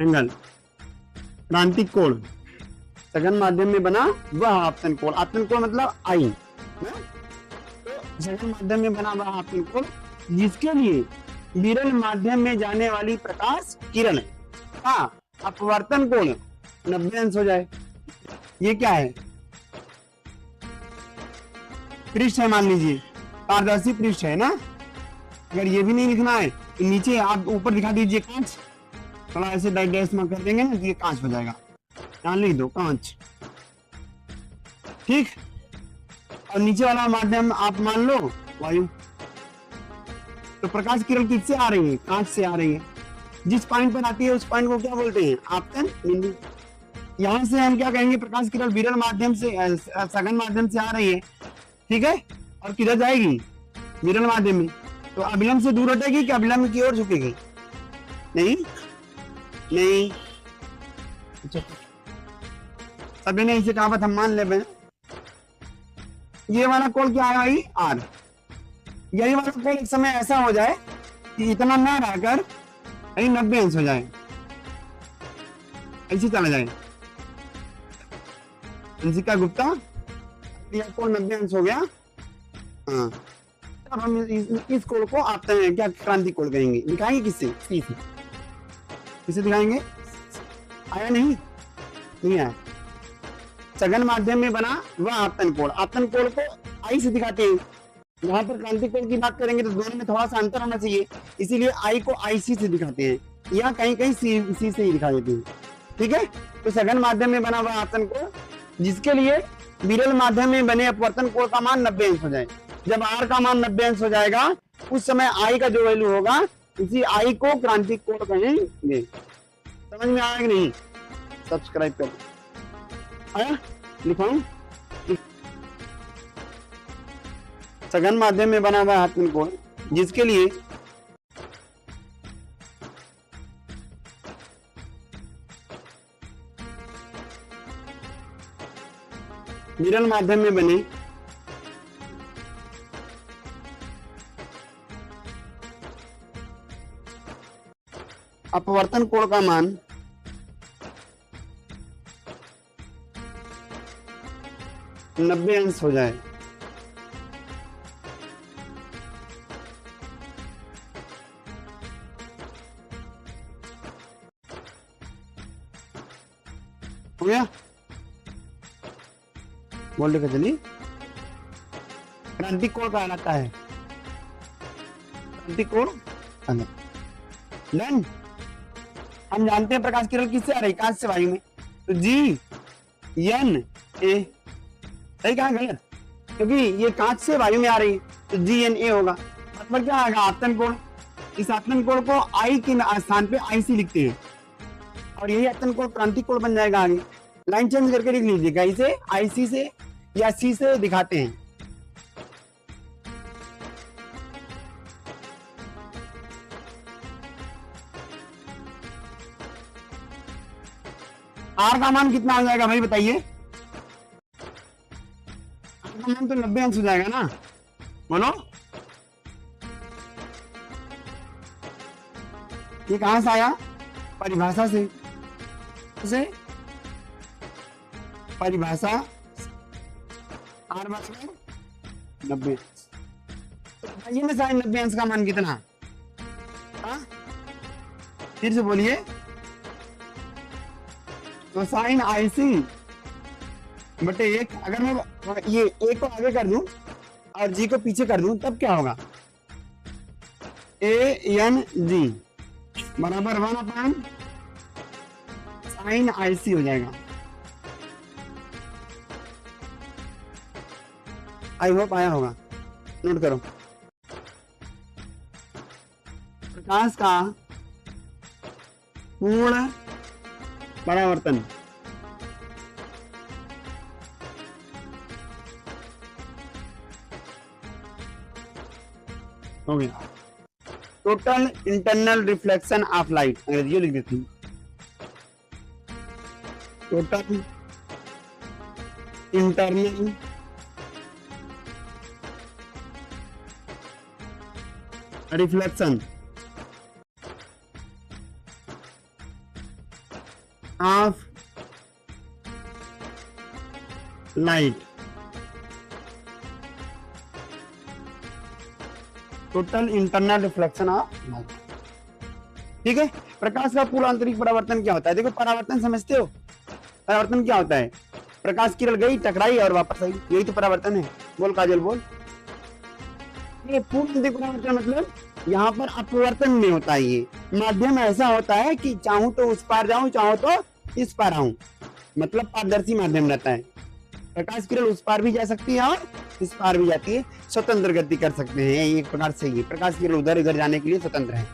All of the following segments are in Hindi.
एंगल, क्रांतिक कोण, सघन माध्यम में बना वह आपतन कोण। आपतन कोण मतलब आई, तो सघन माध्यम में बना वह आपतन कोण जिसके लिए विरल माध्यम में जाने वाली प्रकाश किरण का अपवर्तन कोण 90 अंश हो जाए। ये क्या है? पृष्ठ है, मान लीजिए पारदर्शी पृष्ठ है ना। अगर ये भी नहीं लिखना है तो नीचे आप ऊपर दिखा दीजिए कांच, थोड़ा ऐसे डैश में कर देंगे ना तो ये कांच हो जाएगा, यहाँ लिख दो कांच, ठीक। और नीचे वाला माध्यम आप मान लो वायु। तो प्रकाश किरण किससे आ रही है? कांच से आ रही है। जिस पॉइंट पर आती है उस पॉइंट को क्या बोलते हैं? आपतन बिंदु। यहां से हम क्या कहेंगे? प्रकाश किरण विरल माध्यम से, सघन माध्यम से आ रही है, ठीक है, और किधर जाएगी? विरल माध्यम में। तो अभिलंब से दूर हटेगी कि अभिलंब की ओर झुकेगी? नहीं नहीं, सभी ने इसे कहावत हम मान ले। ये वाला कोण क्या है भाई? आर। यही वाला कोण एक समय ऐसा हो जाए कि इतना ना रहकर 90 अंश हो जाए, ऐसे चला जाए। अंशिका गुप्ता, कोण 90 अंश हो गया। हाँ, तब हम इस कोण को आपते हैं क्या? क्रांति कोण कहेंगे। दिखाएंगे किससे? किसे दिखाएंगे? आया नहीं? नहीं आया। सघन माध्यम में बना वह आपतन कोण। आपतन कोण को आई से दिखाते हैं। यहाँ पर क्रांति कोण की बात करेंगे तो दोनों में थोड़ा सा अंतर होना चाहिए, इसीलिए आई को आईसी से दिखाते हैं, या कहीं कहीं सी से ही दिखा देते हैं, ठीक है। तो सघन माध्यम में बना वह आपतन कोण जिसके लिए विरल माध्यम में बने अपवर्तन कोण का मान 90 अंश हो जाए। जब आर का मान 90 अंश हो जाएगा उस समय आई का जो वैल्यू होगा उसी आई को क्रांतिक कोण कहेंगे। समझ में आया कि नहीं? सब्सक्राइब कर आया, लिखाऊं? सघन माध्यम में बना हुआ आपतन कोण जिसके लिए विरल माध्यम में बने अपवर्तन कोण का मान 90 अंश हो जाए। हो गया? बोल लेकर चलिए। क्रांतिक कोण कहलाता है, क्रांतिक कोण डन। हम जानते हैं प्रकाश किरण किससे आ रही? कांच से, वायु में। तो जी एन ए, सही कहा गलत? क्योंकि ये कांच से वायु में आ रही है तो जी एन ए होगा। मतलब क्या आएगा? आपतन कोण। इस आपतन कोण को आई के स्थान पे आई सी लिखते हैं और यही आपतन कोण क्रांतिक कोण बन जाएगा। आगे लाइन चेंज करके लिख लीजिएगा, इसे आई सी से या सी से दिखाते हैं। आर का मान कितना हो जाएगा भाई बताइए? आर का मान तो 90 अंश हो जाएगा ना, बोलो। ये कहां से आया? परिभाषा से। परिभाषा आर बराबर 90। तो बताइए ना साइन 90 अंश का मान कितना? हाँ, फिर से बोलिए। तो साइन आईसी बटे 1, अगर मैं ये ए को आगे कर दूं और जी को पीछे कर दूं तब क्या होगा? ए एन जी बराबर 1 साइन आईसी हो जाएगा। आई होप आया होगा, नोट करो। प्रकाश का पूर्ण परावर्तन हो गया। Total internal reflection of light, अंग्रेजी लिख देती हूँ। Total internal reflection of light, total internal reflection of light. ठीक है, प्रकाश का पूर्ण आंतरिक परावर्तन क्या होता है? देखो परावर्तन समझते हो, परावर्तन क्या होता है? प्रकाश किरण गई, टकराई और वापस आई, यही तो परावर्तन है। बोल काजल बोल। ये पूर्ण आंतरिक परावर्तन मतलब यहाँ पर अपवर्तन में होता है। ये माध्यम ऐसा होता है कि चाहूं तो उस पार जाऊं, चाहूं तो इस पार आऊं, मतलब पारदर्शी माध्यम रहता है। प्रकाश किरण उस पार भी जा सकती है और इस पार भी जाती है, स्वतंत्र गति कर सकते हैं एक प्रकार से। ये प्रकाश किरण उधर इधर जाने के लिए स्वतंत्र है।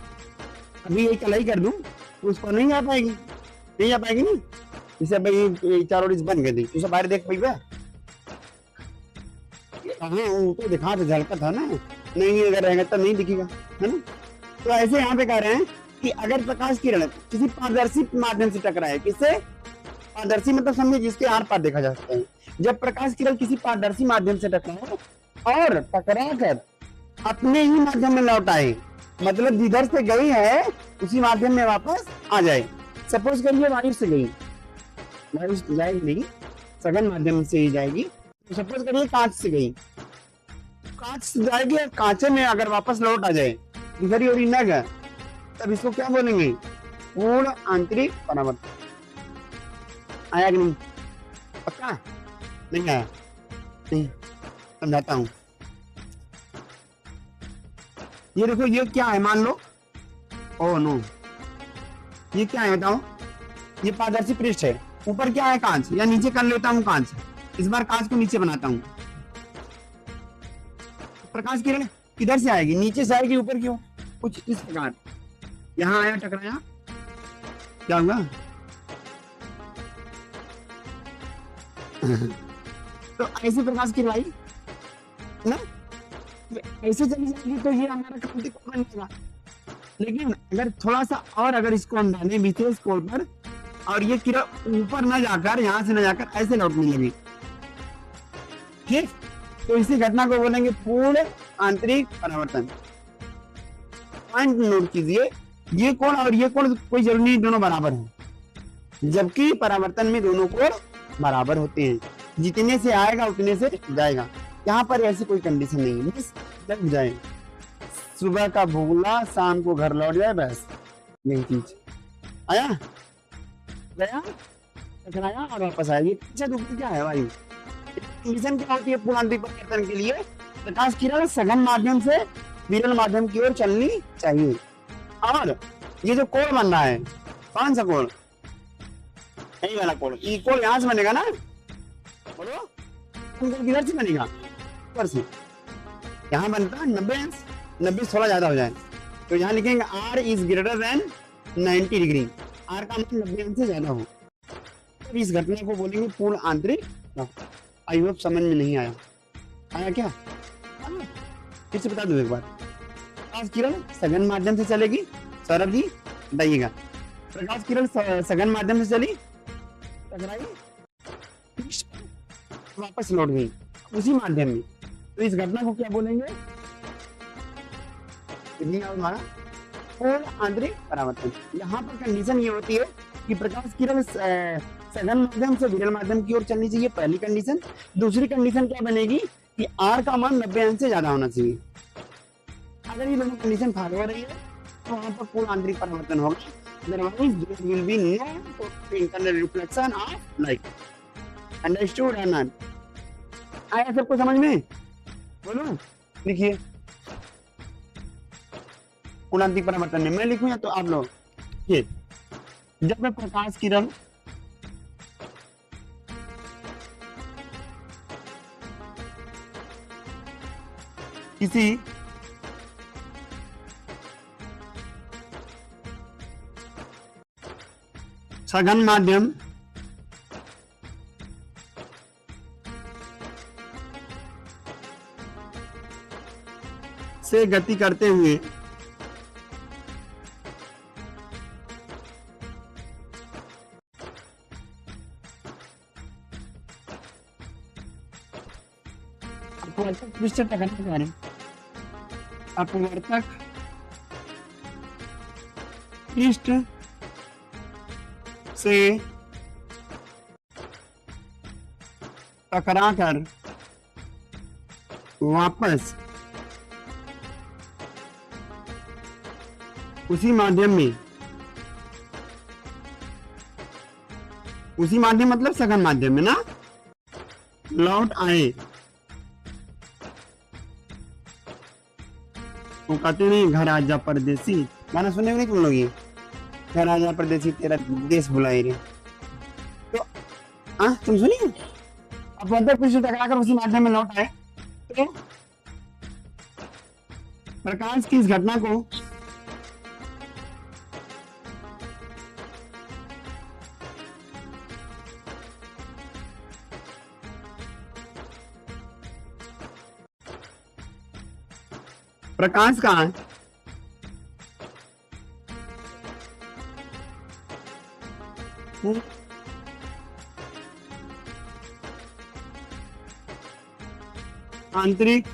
अभी एक कलाई कर दूं तो उस पर नहीं जा पाएगी, नहीं जा पाएगी ना। जैसे भाई चारों इस बन गई थी, तो बाहर देख पाई हाँ, तो दिखा तो झलका था ना, नहीं अगर रहेगा तो नहीं दिखेगा, है ना। तो ऐसे यहाँ पे कह रहे हैं कि अगर प्रकाश किरण किसी पारदर्शी माध्यम से टकराए, किससे? पारदर्शी मतलब समझे जिसके आर पार देखा जा सकता है। जब प्रकाश किरण किसी पारदर्शी माध्यम से टकराए और टकरा कर अपने ही माध्यम में लौट आए, मतलब जिधर से गई है उसी माध्यम में वापस आ जाए। सपोज करिए वायु से गई, वायु से जाएगी नहीं, सघन माध्यम से ही जाएगी। तो सपोज करिए कांच से गई, कांच से जाएगी और कांचे में अगर वापस लौट आ जाए, इधर ही और न गए, तब इसको क्या बोलेंगे? पूर्ण आंतरिक परावर्तन। आया कि नहीं? पक्का नहीं आया? नहीं, समझाता हूं। ये देखो, ये क्या है? मान लो, ओ नो, ये क्या है बताओ? ये पारदर्शी पृष्ठ है, ऊपर क्या है? कांच, या नीचे कर लेता हूं कांच। इस बार कांच को नीचे बनाता हूं। प्रकाश किरण किधर से आएगी? नीचे से आएगी, ऊपर क्यों? कुछ इस प्रकार, यहां आया, टकराया, क्या हुआ? तो ऐसे प्रकाश किरण आई ना, ऐसे चली जाएगी तो ये हमारा क्रांति कोण बन जाएगा। लेकिन अगर थोड़ा सा और अगर इसको हम डालें विशेष कोण पर, और ये किरण ऊपर न जाकर, यहां से न जाकर ऐसे लौटने लगी, ठीक, तो इसी घटना को बोलेंगे पूर्ण आंतरिक परावर्तन। पॉइंट नोट कीजिए, ये कोण और ये कोण कोई जरूरी नहीं दोनों बराबर हो, जबकि परावर्तन में दोनों कोण बराबर होते हैं। जितने से आएगा उतने से जाएगा। यहाँ पर ऐसी कोई कंडीशन नहीं है, बस जब जाए, सुबह का भूला शाम को घर लौट जाए, बस यही चीज। आया, गया, टकराया और वापस आया। ये क्या है भाई? कंडीशन क्या होती है पूर्ण आंतरिक परिवर्तन के लिए? प्रकाश किरण सघन माध्यम से विरल माध्यम की ओर चलनी चाहिए। और ये जो कोण बन रहा है, कौन सा कोण? यही वाला कोण। ये कोण यहां से बनेगा ना, बोलो किधर से बनेगा? ऊपर से। यहाँ बनता है 90 अंश, 90 थोड़ा ज्यादा हो जाए तो यहाँ लिखेंगे R is greater than 90 degree. R का मतलब 90 अंश से ज्यादा हो, तो इस घटना को बोलेंगे पूर्ण आंतरिक। आई होप समझ में नहीं आया? आया क्या? फिर से बता दो एक बार। प्रकाश किरण सघन माध्यम से चलेगी, सौरभ जी बताइएगा। प्रकाश किरण सघन माध्यम से चली, टकराई, वापस लौट गई उसी माध्यम में, तो इस घटना को क्या बोलेंगे? हमारा पूर्ण आंतरिक परावर्तन। यहाँ पर कंडीशन ये होती है कि प्रकाश किरण सघन माध्यम से विरल माध्यम की ओर चलनी चाहिए, पहली कंडीशन। दूसरी कंडीशन क्या बनेगी कि R का मान 90 अंश से ज्यादा होना चाहिए। अगर ये दोनों कंडीशन फॉलो हो रही है तो वहां पर पूर्ण आंतरिक परावर्तन होगा, otherwise there will be no internal reflection of light. Understood और नॉट? आया सबको समझ में? बोलो, लिखिए। पूर्ण आंतरिक परावर्तन में मैं लिखूं या तो आप लोग? ये जब मैं प्रकाश किरण किसी सघन माध्यम से गति करते हुए अपवर्तक पृष्ठ टकराने जा रहे, अपवर्तक पृष्ठ से टकरा कर वापस उसी माध्यम में, उसी माध्यम मतलब सघन माध्यम में ना, लौट आए। वो कहते नहीं घर आजा परदेसी, गाना सुनने नहीं तुम लोग? ये घर आजा परदेसी तेरा देश बुलाए रे, तो तुम सुनिए। अब मध्य प्रदेश टकराकर उसी माध्यम में लौट आए, तो प्रकाश की इस घटना को प्रकाश कहाँ है? आंतरिक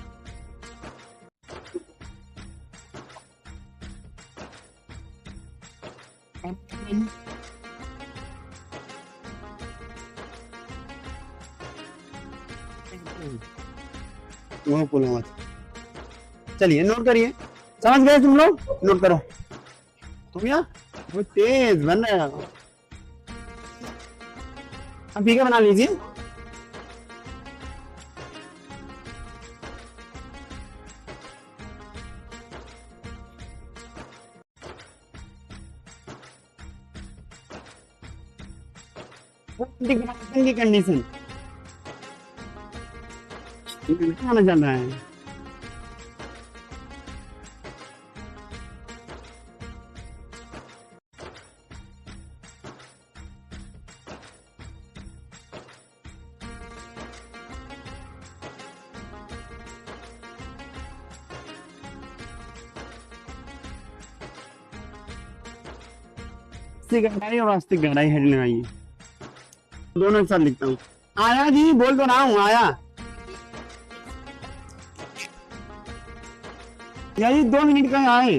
वो पुलाव। चलिए नोट करिए, समझ गए तुम लोग? नोट करो तुम यार, वो तेज बन रहा है। अब फीका बना लीजिए। की कंडीशन आना चल रहा है। गहराई और वास्तविक गहराई हेड लगाइए, दोनों एक साथ लिखता हूँ। आया जी, बोल तो रहा हूँ आया। यार 2 मिनट का आए,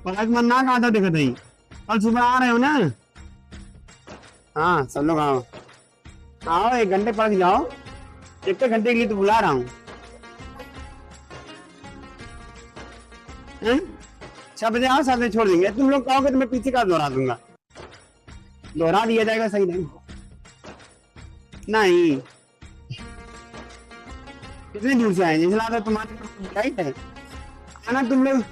पलक मन्ना कहा था देखा था, कल सुबह आ रहे हो ना? हाँ सब लोग आओ, आओ 1 घंटे पढ़ जाओ, 1 घंटे के लिए तो बुला रहा हूँ। 6 बजे आओ, 7 बजे छोड़ देंगे। तुम लोग कहोगे तो मैं पीछे का दोहरा दूंगा, दोहरा दिया जाएगा। सही नहीं नहीं, कितनी दूर से आए? इसलिए तुम्हारे राइट है ना, तुम लोग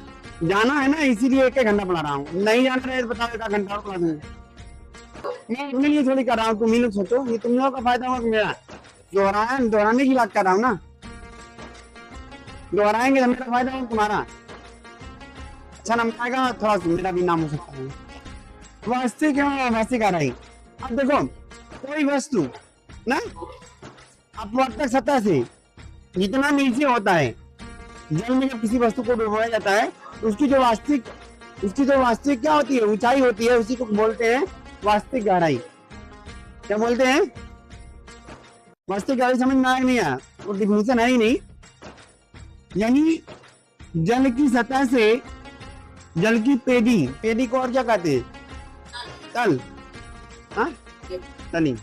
जाना है ना, इसीलिए 1 घंटा पढ़ा रहा हूँ। नहीं जाना रहे बताओ, 1 घंटा पढ़ा दूंगा। मैं अपने लिए थोड़ी कर रहा हूँ, तुम ही लोग सोचो, ये तुम लोगों का फायदा होगा। मेरा दोहराने की बात कर रहा हूँ ना, दोहराएंगे तो मेरा फायदा होगा, तुम्हारा अच्छा नाम आएगा, थोड़ा मेरा भी नाम हो सकता है। वास्तविक वास्तविक आ रही। अब देखो, कोई वस्तु ना अपवर्तक सतह से जितना नीचे होता है, जल में जब किसी वस्तु को डुबोया जाता है, उसकी जो वास्तविक क्या होती है? ऊंचाई होती है, उसी को बोलते हैं वास्तविक गहराई। क्या बोलते हैं? वास्तविक गहराई। समझ में आया नहीं आया? वो डिफिनेशन है ही नहीं। यानी जल की सतह से जल की पेडी को और क्या कहते हैं? तल। हाँ, तली।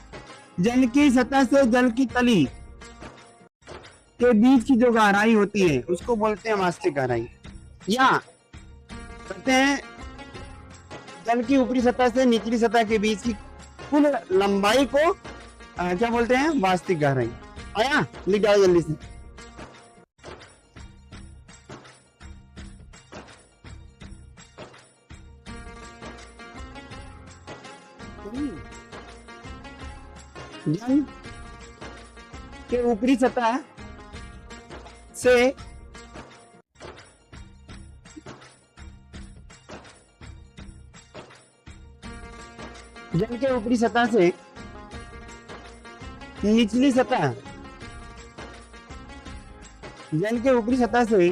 जल की सतह से जल की तली के बीच की जो गहराई होती है, उसको बोलते हैं वास्तविक गहराई। या कहते हैं जल की ऊपरी सतह से निचली सतह के बीच की कुल लंबाई को क्या बोलते हैं? वास्तविक गहराई। आया? लिख जाओ जल्दी से। जल के ऊपरी सतह से जल के ऊपरी सतह से निचली सतह, जल के ऊपरी सतह से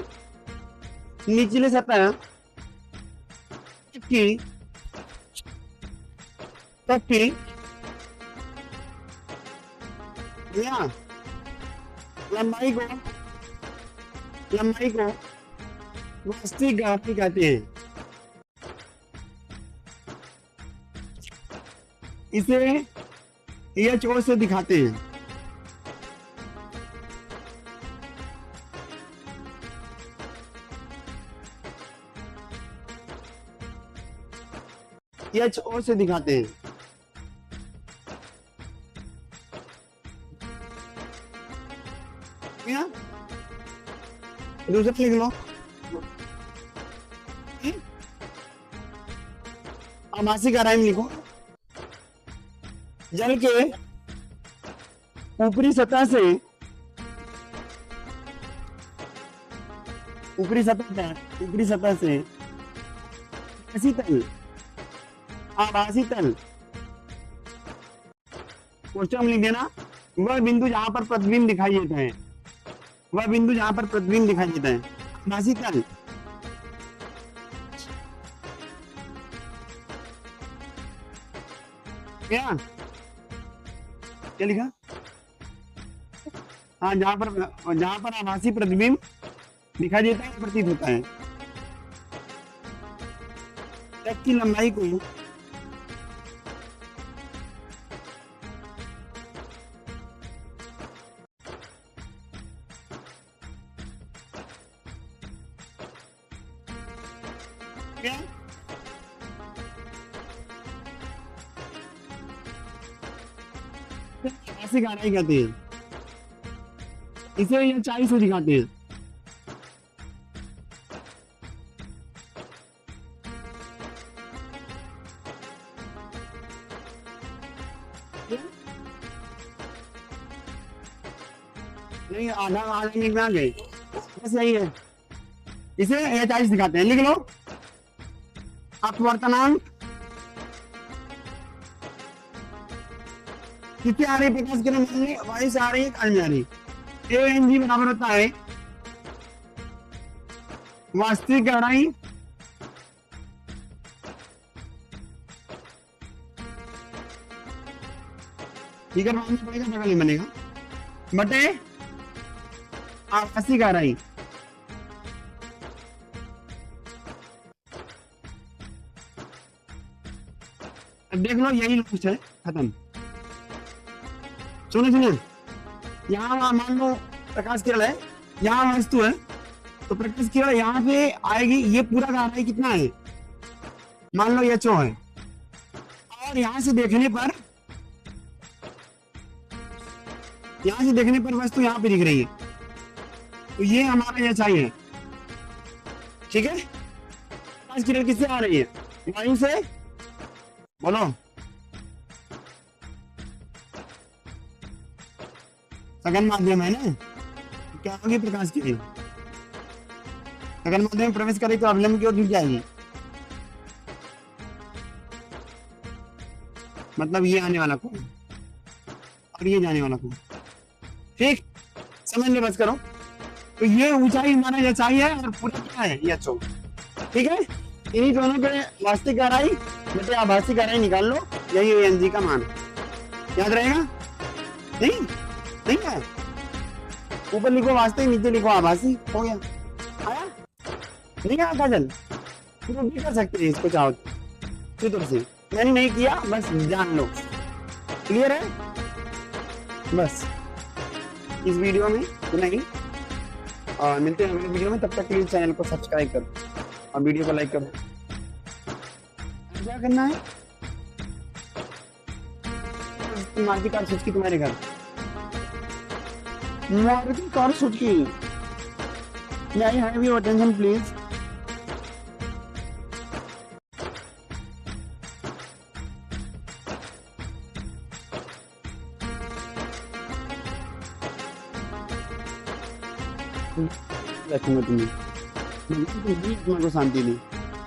निचली सतह तक की लंबाई को वास्तविक गहराई कहते हैं। इसे HO से दिखाते हैं। HO से दिखाते हैं। क्या दूसरा लिख लो। आमासी का राइम लिखो। जल के ऊपरी सतह से ऊपरी सतह से आभासी तल क्वेश्चन लिख देना। वह बिंदु जहां पर प्रतिबिंब दिखाई देता है, वह बिंदु जहां पर प्रतिबिंब दिखाई देता है, आभासी तल। क्या लिखा? हाँ, जहां पर आभासी प्रतिबिंब दिखाई देता है, प्रतीत होता है। तक की लंबाई को क्या ऐसे गहराई कहते हैं। इसे ये 40 से दिखाते हैं। नहीं, आधा लिख में आ गए, बस यही है। इसे ये 40 दिखाते हैं। लिख लो। अपवर्तनांक कितनी आ रही? 50 किलो वायु से आ रही है, काल में आ रही। ANG बराबर होता है वास्तविक गहराई ठीक है, मानना पड़ेगा, बगल नहीं बनेगा, बटे आभासी गहराई। अब देख लो, यही लूप है, खत्म। सुनो, यहाँ मान लो प्रकाश किरण है, यहाँ वस्तु है, तो प्रकाश किरण यहाँ पे आएगी। ये पूरा गहराई कितना है? मान लो HO है, और यहाँ से देखने पर वस्तु यहाँ पे दिख रही है, तो ये हमारा HI है। ठीक है, प्रकाश किरण किससे आ रही है? वायु से। बोलो, सघन माध्यम है ना, क्या होगी? प्रकाश की सघन माध्यम में प्रवेश करेगी तो अवलंब की ओर झुक जाएगी। मतलब ये आने वाला कोण और ये जाने वाला कोण। ठीक, समझ ले, बस करो। तो ये ऊंचाई हमारा HI है और पूरा क्या है? ये HO। ठीक है, इन्हीं दोनों के वास्तविक गहराई बटे आभासी गहराई निकाल लो, यही ANG का मान। याद रहेगा? नहीं है, ऊपर लिखो वास्तविक, नीचे लिखो आभासी, हो गया। आया? नहीं आया काजल? तुम भी कर सकते हैं इसको चाहो तो से। मैंने नहीं किया, बस जान लो। क्लियर है? बस इस वीडियो में तो नहीं, और मिलते हैं अगले वीडियो में। तब तक के लिए चैनल को सब्सक्राइब करो और वीडियो को लाइक करो। क्या करना है? मारुति कार सुजुकी तुम्हारे घर, Maruti car Suzuki. May I have your attention please? रखूंगा तुम्हें, तुम्हारे को शांति नहीं।